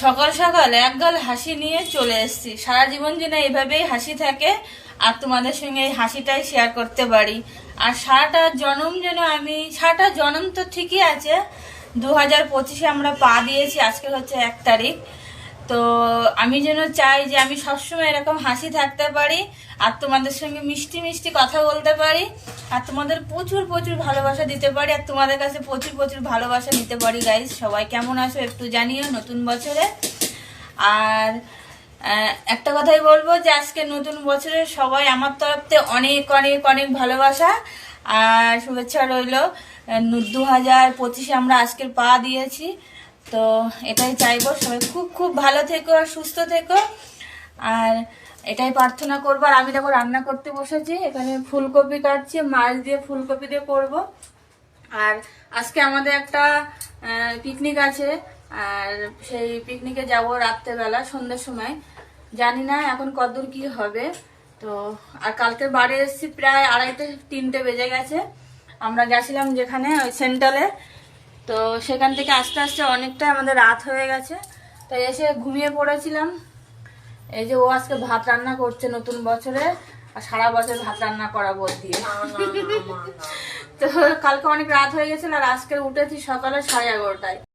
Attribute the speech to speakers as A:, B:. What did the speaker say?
A: সকাল সকাল একগাল হাসি নিয়ে চলে এসেছি। সারা জীবন যেন এইভাবেই হাসি থাকে আর তোমাদের সঙ্গে এই হাসিটাই শেয়ার করতে পারি। আর সারাটা জনম তো ঠিকই আছে, 2025-এ আমরা পা দিয়েছি, আজকে হচ্ছে 1 তারিখ। তো আমি যেন চাই যে আমি সবসময় এরকম হাসি থাকতে পারি আর তোমাদের সঙ্গে মিষ্টি মিষ্টি কথা বলতে পারি আর তোমাদের প্রচুর প্রচুর ভালোবাসা দিতে পারি আর তোমাদের কাছে প্রচুর প্রচুর ভালোবাসা নিতে পারি। গাইস, সবাই কেমন আছো একটু জানিও নতুন বছরে। আর একটা কথাই বলবো যে আজকে নতুন বছরে সবাই আমার তরফ থেকে অনেক অনেক অনেক ভালোবাসা আর শুভেচ্ছা রইল। 2025-এ আমরা আজকের পা দিয়েছি, তো এটাই চাইবো সবাই খুব খুব ভালো থেকো আর সুস্থ থেকো। আর এটাই প্রার্থনা করবো। আর আমি দেখো রান্না করতে বসেছি, এখানে ফুলকপি কাটছি, মাছ দিয়ে ফুলকপি দিয়ে করবো। আর আজকে আমাদের একটা পিকনিক আছে, আর সেই পিকনিকে যাব রাত্রেবেলা সন্ধ্যের সময়। জানি না এখন কতদূর কি হবে। তো আর কালকে বাড়ি এসেছি প্রায় 2:30-3টে বেজে গেছে। আমরা গেছিলাম যেখানে ওই সেন্ট্রালে, তো সেখান থেকে আস্তে আস্তে অনেকটাই আমাদের রাত হয়ে গেছে, তাই এসে ঘুমিয়ে পড়েছিলাম। এই যে ও আজকে ভাত রান্না করছে নতুন বছরে, আর সারা বছর ভাত রান্না করা বল দিয়ে। তো কালকে অনেক রাত হয়ে গেছিল আর আজকে উঠেছি সকালে 11:30টায়।